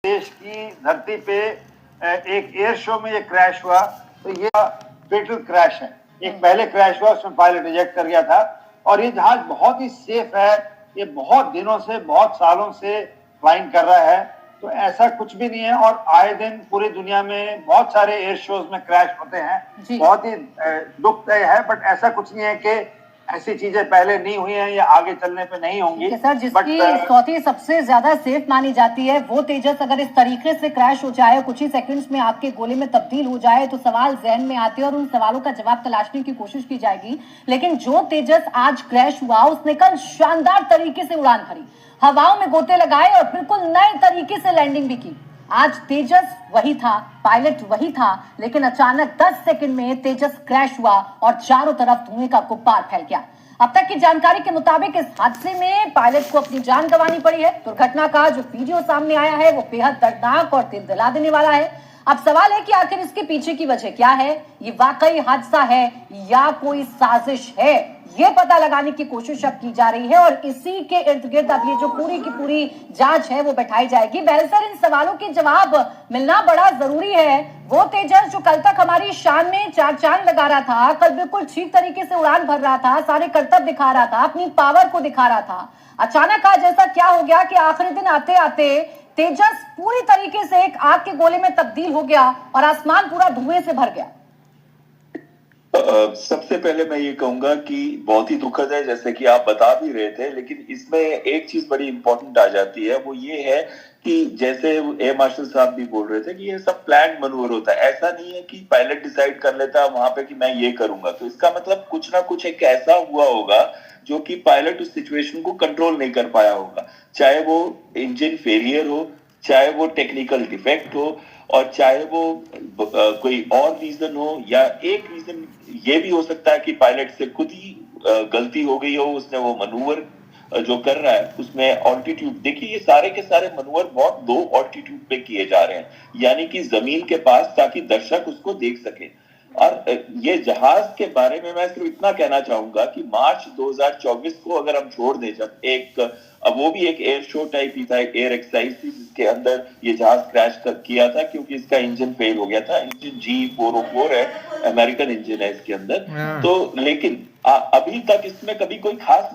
देश की धरती पे एक एयर शो में ये क्रैश हुआ, तो ये फेटल क्रैश है। एक पहले क्रैश हुआ, उसमें पायलट इजेक्ट कर गया था, और ये जहाज बहुत ही सेफ है। ये बहुत दिनों से, बहुत सालों से फ्लाइंग कर रहा है, तो ऐसा कुछ भी नहीं है। और आए दिन पूरी दुनिया में बहुत सारे एयर शोज में क्रैश होते हैं, बहुत ही दुखदायी है, बट ऐसा कुछ नहीं है कि ऐसी चीजें पहले नहीं हुई हैं या आगे चलने पे नहीं होंगी। सर, जिसकी स्कॉटी सबसे ज्यादा सेफ मानी जाती है वो तेजस अगर इस तरीके से क्रैश हो जाए, कुछ ही सेकंड्स में आग के गोले में तब्दील हो जाए, तो सवाल जहन में आते हैं और उन सवालों का जवाब तलाशने की कोशिश की जाएगी। लेकिन जो तेजस आज क्रैश हुआ, उसने कल शानदार तरीके से उड़ान भरी, हवाओं में गोते लगाए और बिल्कुल नए तरीके से लैंडिंग भी की। आज तेजस वही था, पायलट वही था, लेकिन अचानक 10 सेकंड में तेजस क्रैश हुआ और चारों तरफ धुएं का गुब्बार फैल गया। अब तक की जानकारी के मुताबिक इस हादसे में पायलट को अपनी जान गंवानी पड़ी है। दुर्घटना का जो वीडियो सामने आया है वो बेहद दर्दनाक और दिल दिला देने वाला है। अब सवाल है कि आखिर इसके पीछे की वजह क्या है? ये वाकई हादसा है या कोई साजिश है? ये पता लगाने की कोशिश अब की जा रही है और इसी के इर्द गिर्द अब ये जो पूरी की पूरी जांच है वो बैठाई जाएगी। बहरहाल सर, इन सवालों के जवाब मिलना बड़ा जरूरी है। वो तेजस जो कल तक हमारी शान में चार चांद लगा रहा था, कल बिल्कुल ठीक तरीके से उड़ान भर रहा था, सारे करतब दिखा रहा था, अपनी पावर को दिखा रहा था, अचानक आज ऐसा क्या हो गया कि आखिरी दिन आते आते तेजस पूरी तरीके से एक आग के गोले में तब्दील हो गया और आसमान पूरा धुएं से भर गया? सबसे पहले मैं ये कहूंगा कि बहुत ही दुखद है, जैसे कि आप बता भी रहे थे, लेकिन इसमें एक चीज बड़ी इंपॉर्टेंट आ जाती है, वो ये है कि जैसे एयर मार्शल साहब भी बोल रहे थे कि ये सब प्लान मनूवर होता है। ऐसा नहीं है कि पायलट डिसाइड कर लेता है वहां पे कि मैं ये करूंगा, तो इसका मतलब कुछ ना कुछ एक ऐसा हुआ होगा जो कि पायलट उस सिचुएशन को कंट्रोल नहीं कर पाया होगा, चाहे वो इंजन फेलियर हो, चाहे वो टेक्निकल डिफेक्ट हो, और चाहे वो कोई और रीजन हो, या एक रीजन ये भी हो सकता है कि पायलट से खुद ही गलती हो गई हो, उसने वो मनूवर जो कर रहा है उसमें ऑल्टीट्यूड, देखिए ये सारे के सारे मनूवर बहुत लो ऑल्टीट्यूड पे किए जा रहे हैं, यानी कि जमीन के पास, ताकि दर्शक उसको देख सके। और ये जहाज के बारे में मैं सिर्फ इतना कहना चाहूंगा कि मार्च 2024 को अगर हम छोड़ दें, जब एक वो भी एक एयर शो टाइप ही था, एक एयर एक्सरसाइज थी जिसके अंदर ये जहाज क्रैश किया था क्योंकि इसका इंजन फेल हो गया था। इंजन G404 है, अमेरिकन इंजन है इसके अंदर। तो लेकिन अभी तक इसमें कभी कोई खास